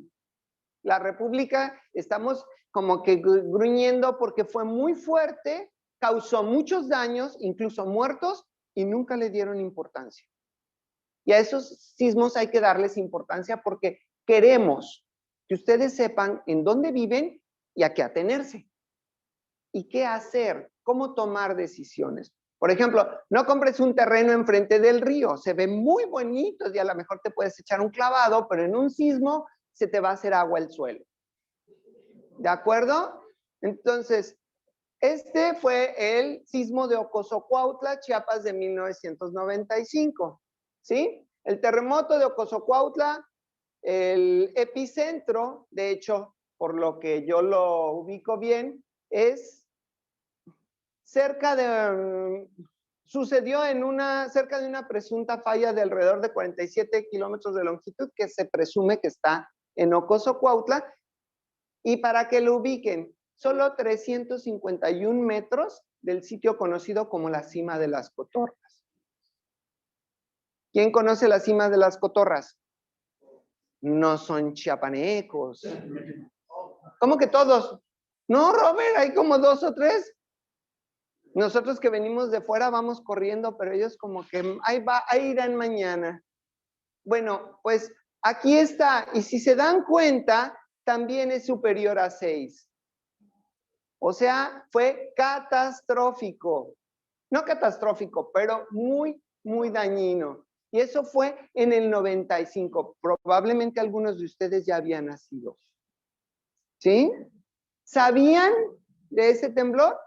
la República estamos como que gruñendo porque fue muy fuerte, causó muchos daños, incluso muertos, y nunca le dieron importancia. Y a esos sismos hay que darles importancia porque queremos que ustedes sepan en dónde viven y a qué atenerse. ¿Y qué hacer? ¿Cómo tomar decisiones? Por ejemplo, no compres un terreno enfrente del río. Se ve muy bonito y a lo mejor te puedes echar un clavado, pero en un sismo se te va a hacer agua el suelo. ¿De acuerdo? Entonces, este fue el sismo de Ocosocuautla, Chiapas de 1995. ¿Sí? El terremoto de Ocosocuautla El epicentro, de hecho, por lo que yo lo ubico bien, es cerca de, sucedió cerca de una presunta falla de alrededor de 47 kilómetros de longitud que se presume que está en Ocoso, Cuautla. Y para que lo ubiquen, solo 351 metros del sitio conocido como la Cima de las Cotorras. ¿Quién conoce la Cima de las Cotorras? No son chiapanecos. ¿Cómo que todos? No, Robert, hay como 2 o 3. Nosotros que venimos de fuera vamos corriendo, pero ellos como que ahí irán mañana. Bueno, pues aquí está. Y si se dan cuenta, también es superior a 6. O sea, fue catastrófico. No catastrófico, pero muy, muy dañino. Y eso fue en el 95. Probablemente algunos de ustedes ya habían nacido. ¿Sí? ¿Sabían de ese temblor?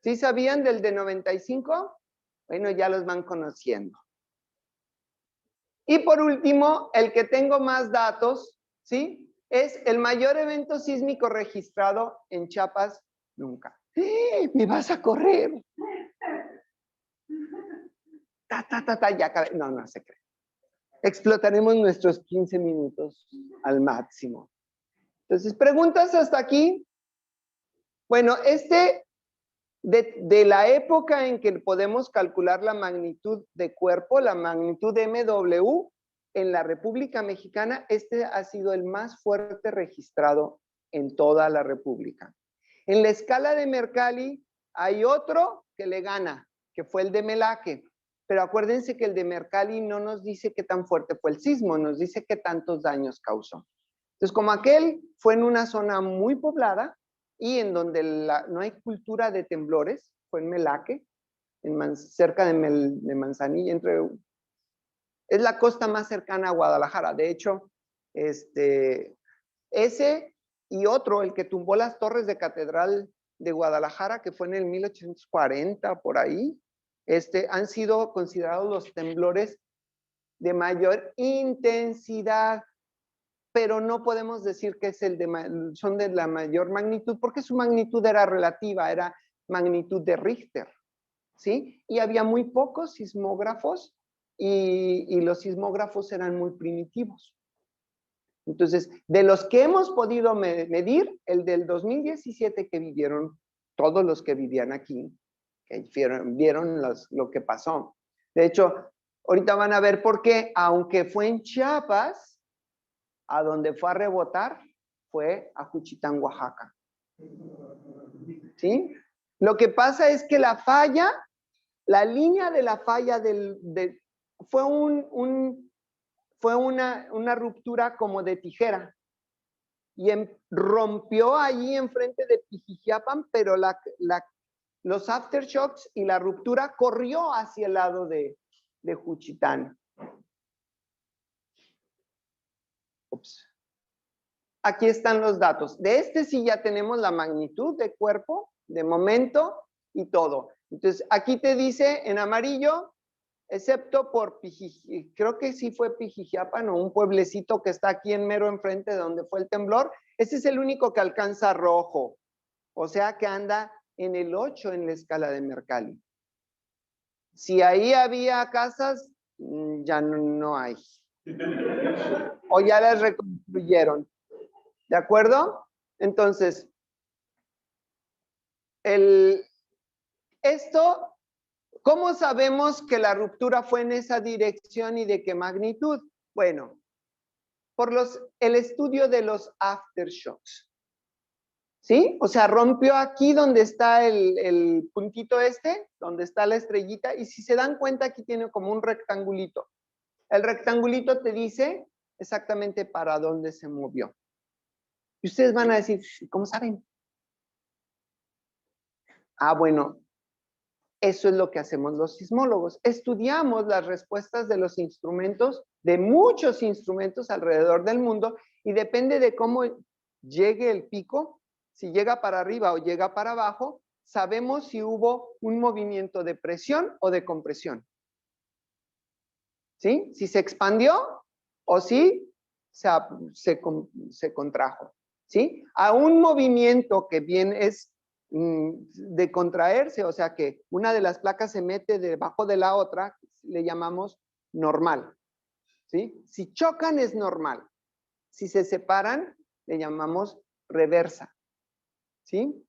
¿Sí sabían del de 95? Bueno, ya los van conociendo. Y por último, el que tengo más datos, ¿sí? Es el mayor evento sísmico registrado en Chiapas nunca. ¡Eh! ¡Me vas a correr! Ya acabé. No, no se cree. Explotaremos nuestros 15 minutos al máximo. Entonces, ¿preguntas hasta aquí? Bueno, de la época en que podemos calcular la magnitud de cuerpo, la magnitud de MW, en la República Mexicana, este ha sido el más fuerte registrado en toda la República. En la escala de Mercalli hay otro que le gana, que fue el de Melaque. Pero acuérdense que el de Mercalli no nos dice qué tan fuerte fue el sismo, nos dice qué tantos daños causó. Entonces, como aquel fue en una zona muy poblada y en donde no hay cultura de temblores, fue en Melaque, cerca de Manzanillo, es la costa más cercana a Guadalajara. De hecho, ese y otro, el que tumbó las torres de Catedral de Guadalajara, que fue en el 1840, por ahí, han sido considerados los temblores de mayor intensidad, pero no podemos decir que son de la mayor magnitud, porque su magnitud era relativa, era magnitud de Richter, ¿sí? Y había muy pocos sismógrafos y los sismógrafos eran muy primitivos. Entonces, de los que hemos podido medir, el del 2017 que vivieron todos los que vivían aquí, que vieron lo que pasó. De hecho, ahorita van a ver por qué, aunque fue en Chiapas, a donde fue a rebotar, fue a Juchitán, Oaxaca. ¿Sí? Lo que pasa es que la falla, la línea de la falla fue una ruptura como de tijera y rompió allí enfrente de Pijijiapan, pero los aftershocks y la ruptura corrió hacia el lado de Juchitán. Ups. Aquí están los datos. De sí ya tenemos la magnitud de cuerpo, de momento y todo. Entonces, aquí te dice en amarillo, excepto por creo que sí fue Pijijiapan o un pueblecito que está aquí en mero enfrente de donde fue el temblor. Ese es el único que alcanza rojo. O sea que anda en el 8 en la escala de Mercalli. Si ahí había casas, ya no hay. O ya las reconstruyeron. ¿De acuerdo? Entonces, ¿cómo sabemos que la ruptura fue en esa dirección y de qué magnitud? Bueno, por el estudio de los aftershocks. ¿Sí? O sea, rompió aquí donde está el puntito donde está la estrellita, y si se dan cuenta, aquí tiene como un rectangulito. El rectangulito te dice exactamente para dónde se movió. Y ustedes van a decir, ¿cómo saben? Ah, bueno, eso es lo que hacemos los sismólogos. Estudiamos las respuestas de los instrumentos, de muchos instrumentos alrededor del mundo, y depende de cómo llegue el pico, si llega para arriba o llega para abajo, sabemos si hubo un movimiento de presión o de compresión. ¿Sí? Si se expandió, o si se contrajo, ¿sí? A un movimiento que bien es de contraerse, o sea que una de las placas se mete debajo de la otra, le llamamos normal, ¿sí? Si chocan es normal. Si se separan, le llamamos reversa, ¿sí?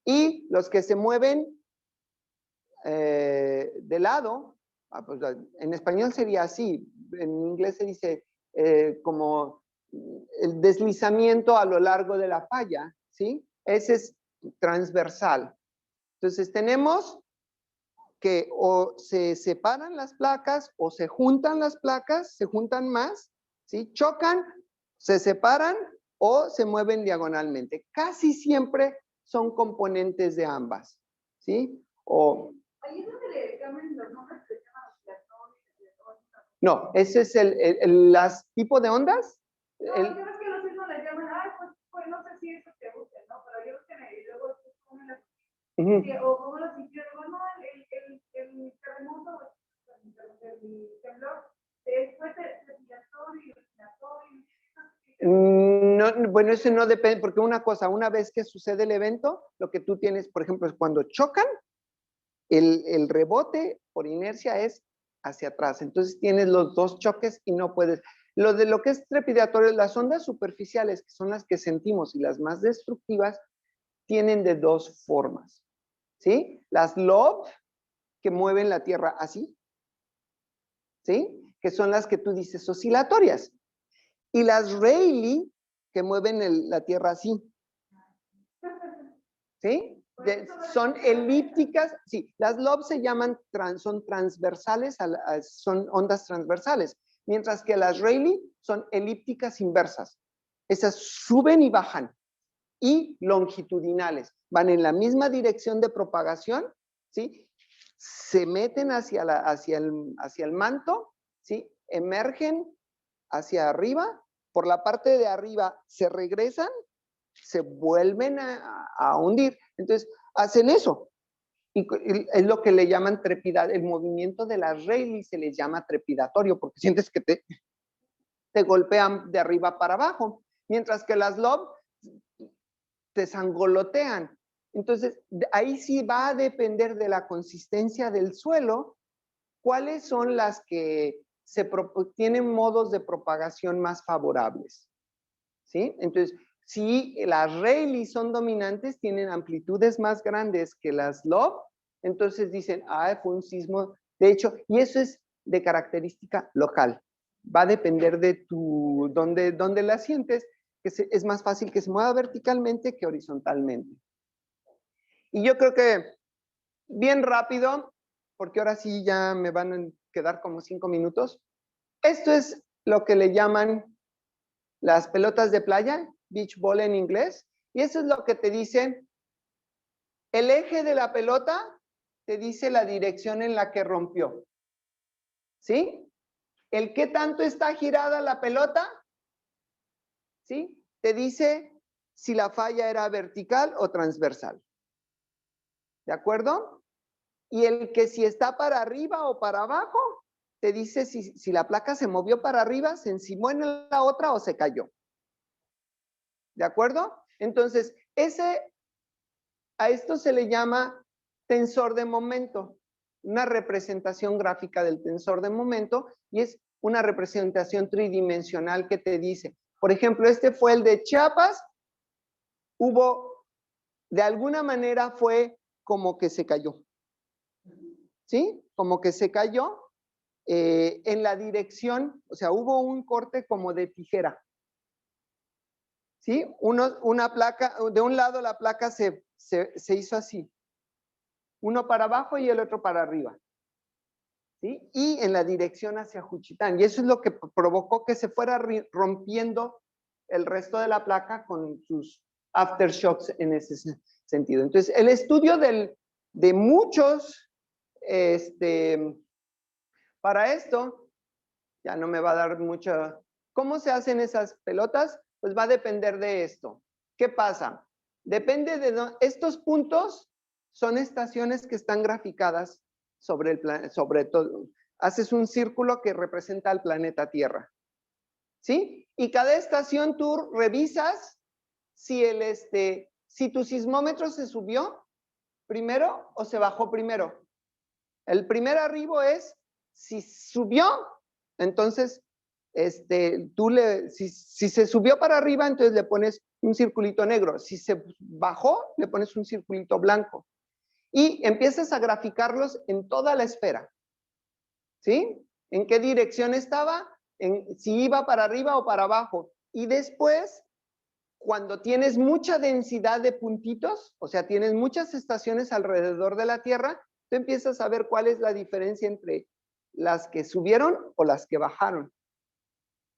Y los que se mueven de lado, pues, en español sería así, en inglés se dice como el deslizamiento a lo largo de la falla, ¿sí? Ese es transversal. Entonces tenemos que o se separan las placas o se juntan las placas, se juntan más, ¿sí? Chocan, se separan o se mueven diagonalmente. Casi siempre son componentes de ambas, ¿sí? O ahí es donde le cambian los nombres que se llaman oscilatorios. no, ese es las tipo de ondas. No, yo creo que los mismos le llaman, pues no sé si eso te gusta, ¿no? Pero yo creo que y luego ponen las, o como los psicólogos, no, el terremoto, el temblor, después de oscilatorio, no, bueno, eso no depende, porque una cosa, una vez que sucede el evento, lo que tú tienes, por ejemplo, es cuando chocan, el rebote por inercia es hacia atrás. Entonces tienes los dos choques y no puedes. Lo que es trepidatorio, las ondas superficiales, que son las que sentimos y las más destructivas, tienen de dos formas, ¿sí? Las Love, que mueven la Tierra así, ¿sí? Que son las que tú dices oscilatorias. Y las Rayleigh, que mueven la Tierra así, ¿sí? Son elípticas, sí, las Love se llaman, son transversales, son ondas transversales, mientras que las Rayleigh son elípticas inversas. Esas suben y bajan, y longitudinales, van en la misma dirección de propagación, ¿sí? Se meten hacia el manto, ¿sí? Emergen hacia arriba, por la parte de arriba se regresan, se vuelven a hundir. Entonces, hacen eso. Y es lo que le llaman trepidar. El movimiento de las Rayleigh se les llama trepidatorio, porque sientes que te golpean de arriba para abajo. Mientras que las Love te sangolotean. Entonces, ahí sí va a depender de la consistencia del suelo, cuáles son las que tienen modos de propagación más favorables. ¿Sí? Entonces, si las Rayleigh son dominantes, tienen amplitudes más grandes que las Love, entonces dicen, fue un sismo. De hecho, y eso es de característica local. Va a depender de dónde la sientes, que es más fácil que se mueva verticalmente que horizontalmente. Y yo creo que bien rápido, porque ahora sí ya me van a quedar como 5 minutos. Esto es lo que le llaman las pelotas de playa, beach ball en inglés, y eso es lo que te dicen. El eje de la pelota te dice la dirección en la que rompió, ¿sí? El qué tanto está girada la pelota, ¿sí? Te dice si la falla era vertical o transversal, ¿de acuerdo? Y el que si está para arriba o para abajo, te dice si la placa se movió para arriba, se encimó en la otra o se cayó. ¿De acuerdo? Entonces, a esto se le llama tensor de momento, una representación gráfica del tensor de momento, y es una representación tridimensional que te dice, por ejemplo, este fue el de Chiapas, de alguna manera fue como que se cayó, ¿sí? Como que se cayó en la dirección, o sea, hubo un corte como de tijera, ¿sí? Una placa, de un lado la placa se hizo así, uno para abajo y el otro para arriba, ¿sí? Y en la dirección hacia Juchitán. Y eso es lo que provocó que se fuera rompiendo el resto de la placa con sus aftershocks en ese sentido. Entonces, el estudio de muchos, para esto, ya no me va a dar mucho. ¿Cómo se hacen esas pelotas? Pues va a depender de esto. ¿Qué pasa? Depende de estos puntos, son estaciones que están graficadas sobre todo. Haces un círculo que representa al planeta Tierra. ¿sí? Y cada estación tú revisas si si tu sismómetro se subió primero o se bajó primero. El primer arribo es si subió, entonces si se subió para arriba, entonces le pones un circulito negro. Si se bajó, le pones un circulito blanco. Y empiezas a graficarlos en toda la esfera. ¿Sí? ¿En qué dirección estaba? Si iba para arriba o para abajo. Y después, cuando tienes mucha densidad de puntitos, o sea, tienes muchas estaciones alrededor de la Tierra, tú empiezas a ver cuál es la diferencia entre las que subieron o las que bajaron.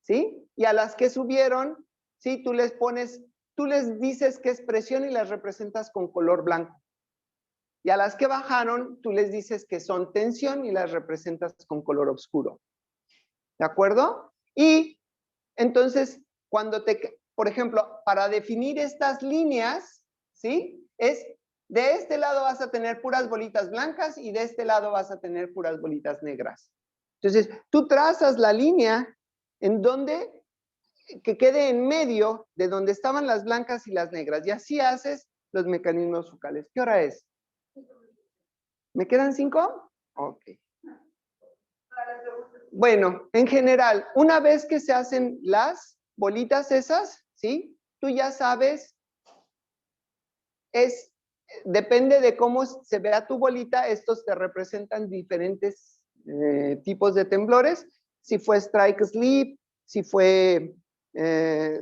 ¿Sí? Y a las que subieron, ¿sí? Tú les dices qué es presión y las representas con color blanco. Y a las que bajaron, tú les dices que son tensión y las representas con color oscuro. ¿De acuerdo? Y entonces, por ejemplo, para definir estas líneas, ¿sí? De este lado vas a tener puras bolitas blancas y de este lado vas a tener puras bolitas negras. Entonces, tú trazas la línea en donde, que quede en medio de donde estaban las blancas y las negras. Y así haces los mecanismos focales. ¿Qué hora es? ¿Me quedan 5? Ok. Bueno, en general, una vez que se hacen las bolitas esas, ¿sí? Tú ya sabes, depende de cómo se vea tu bolita, estos te representan diferentes tipos de temblores. Si fue strike slip, si fue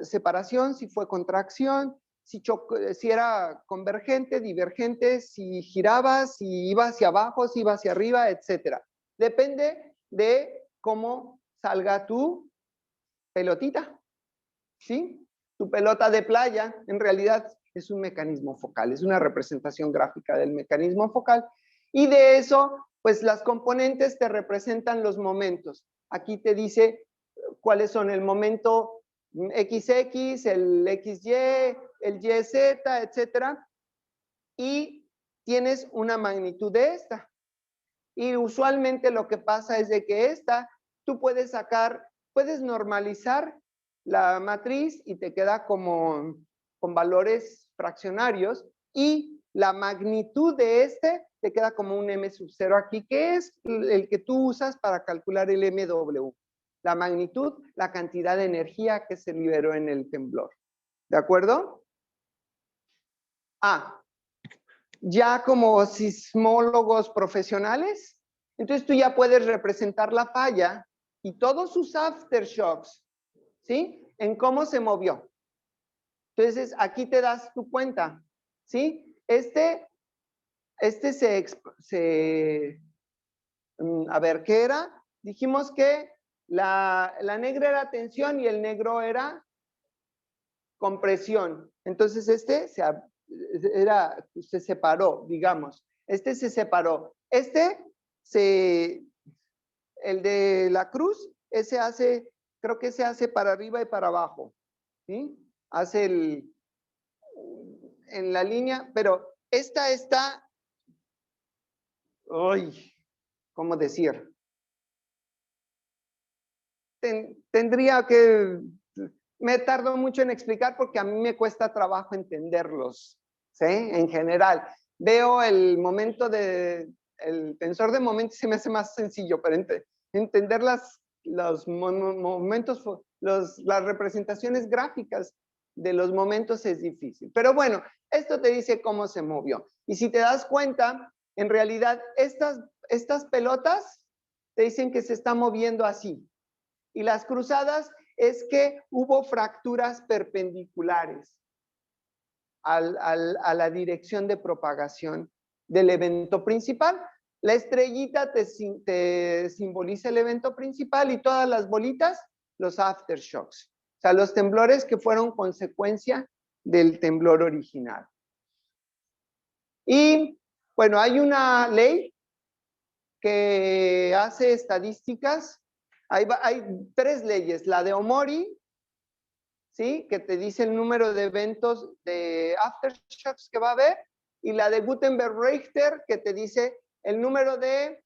separación, si fue contracción, si era convergente, divergente, si giraba, si iba hacia abajo, si iba hacia arriba, etc. Depende de cómo salga tu pelotita, ¿sí? Tu pelota de playa, en realidad es un mecanismo focal, es una representación gráfica del mecanismo focal. Y de eso, pues las componentes te representan los momentos. Aquí te dice cuáles son el momento XX, el XY, el YZ, etcétera. Y tienes una magnitud de esta. Y usualmente lo que pasa es de que tú puedes normalizar la matriz y te queda como con valores fraccionarios y la magnitud de te queda como un M sub 0 aquí, que es el que tú usas para calcular el MW. La magnitud, la cantidad de energía que se liberó en el temblor. ¿De acuerdo? Ya como sismólogos profesionales, entonces tú ya puedes representar la falla y todos sus aftershocks, ¿sí? En cómo se movió. Entonces aquí te das tu cuenta, ¿sí? A ver, ¿qué era? Dijimos que la negra era tensión y el negro era compresión. Entonces se separó, digamos. Se separó. El de la cruz, creo que se hace para arriba y para abajo, ¿sí? En la línea, pero esta está, ¿cómo decir? Tendría que, me tardo mucho en explicar porque a mí me cuesta trabajo entenderlos, ¿sí? En general. Veo el tensor de momentos se me hace más sencillo, pero entender los momentos, las representaciones gráficas de los momentos es difícil. Pero bueno, esto te dice cómo se movió. Y si te das cuenta, en realidad estas pelotas te dicen que se está moviendo así. Y las cruzadas es que hubo fracturas perpendiculares a la dirección de propagación del evento principal. La estrellita te simboliza el evento principal y todas las bolitas, los aftershocks. O sea, los temblores que fueron consecuencia del temblor original. Y bueno, hay una ley que hace estadísticas. Hay 3 leyes. La de Omori, ¿sí? Que te dice el número de eventos de aftershocks que va a haber. Y la de Gutenberg-Richter, que te dice el número de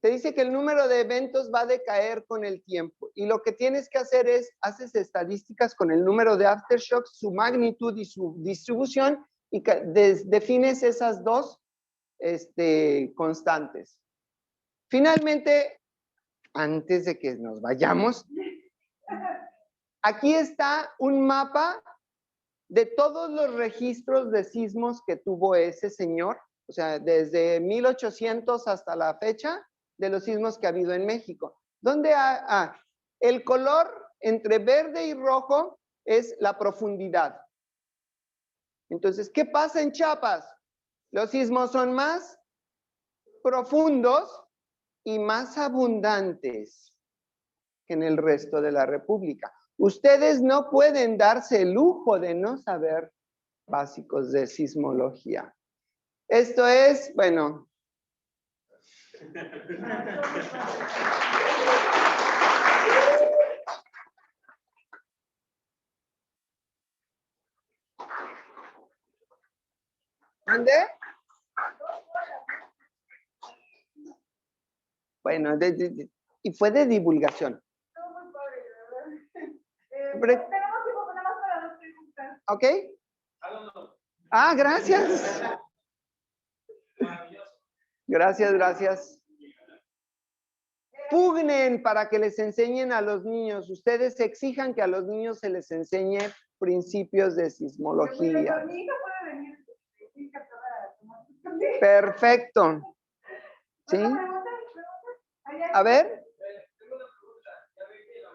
te dice que el número de eventos va a decaer con el tiempo. Y lo que tienes que hacer es, haces estadísticas con el número de aftershocks, su magnitud y su distribución, y defines esas dos constantes. Finalmente, antes de que nos vayamos, aquí está un mapa de todos los registros de sismos que tuvo ese señor, o sea, desde 1800 hasta la fecha, de los sismos que ha habido en México. Donde el color entre verde y rojo es la profundidad. Entonces, ¿qué pasa en Chiapas? Los sismos son más profundos y más abundantes que en el resto de la República. Ustedes no pueden darse el lujo de no saber básicos de sismología. Esto es, bueno. ¿Dónde? Bueno, y fue de divulgación. Tenemos tiempo nada más para dos preguntas. ¿Ok? Ah, gracias. Gracias, gracias. Pugnen para que les enseñen a los niños. Ustedes exijan que a los niños se les enseñe principios de sismología. Perfecto. ¿Sí? A ver. Tengo una pregunta. Ya ve que la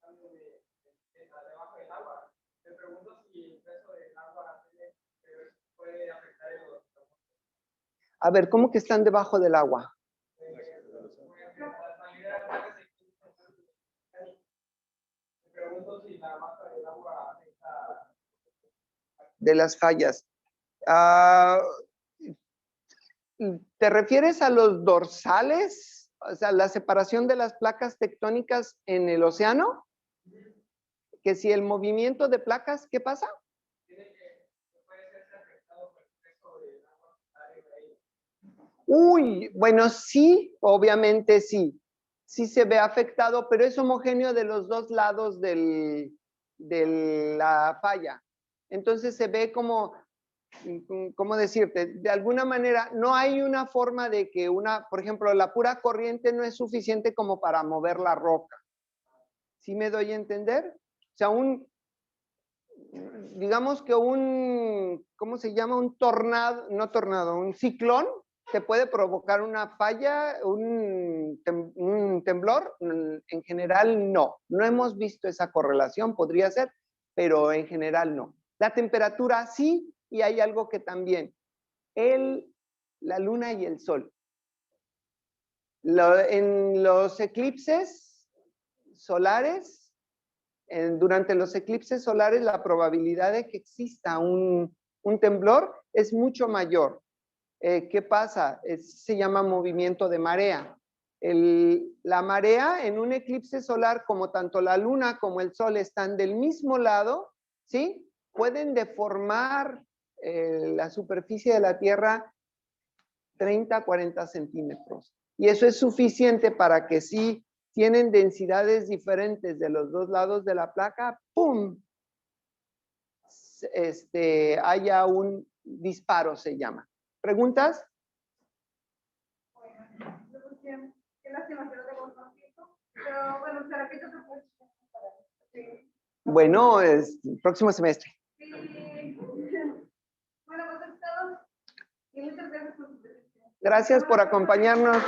mayoría está debajo del agua. Me pregunto si el peso del agua puede afectar el otro. A ver, ¿cómo que están debajo del agua? Me pregunto si la masa del agua afecta. De las fallas. ¿Te refieres a los dorsales? O sea, la separación de las placas tectónicas en el océano. Que si el movimiento de placas, ¿qué pasa? Uy, bueno, sí, obviamente sí. Sí se ve afectado, pero es homogéneo de los dos lados de la falla. Entonces se ve como, ¿cómo decirte? De alguna manera, no hay una forma de que por ejemplo, la pura corriente no es suficiente como para mover la roca. ¿Sí me doy a entender? O sea, digamos que ¿cómo se llama? Un tornado, no tornado, un ciclón te puede provocar una falla, un temblor. En general no hemos visto esa correlación, podría ser, pero en general no. La temperatura sí, y hay algo que también, la luna y el sol. En los eclipses solares, durante los eclipses solares, la probabilidad de que exista un temblor es mucho mayor. ¿Qué pasa? Se llama movimiento de marea. La marea en un eclipse solar, como tanto la luna como el sol están del mismo lado, ¿sí? Pueden deformar la superficie de la Tierra 30 a 40 centímetros. Y eso es suficiente para que sí tienen densidades diferentes de los dos lados de la placa, ¡pum! Haya un disparo, se llama. ¿Preguntas? Bueno, próximo semestre. Sí. Bueno, pues todos. Y muchas gracias por su presencia. Gracias por acompañarnos.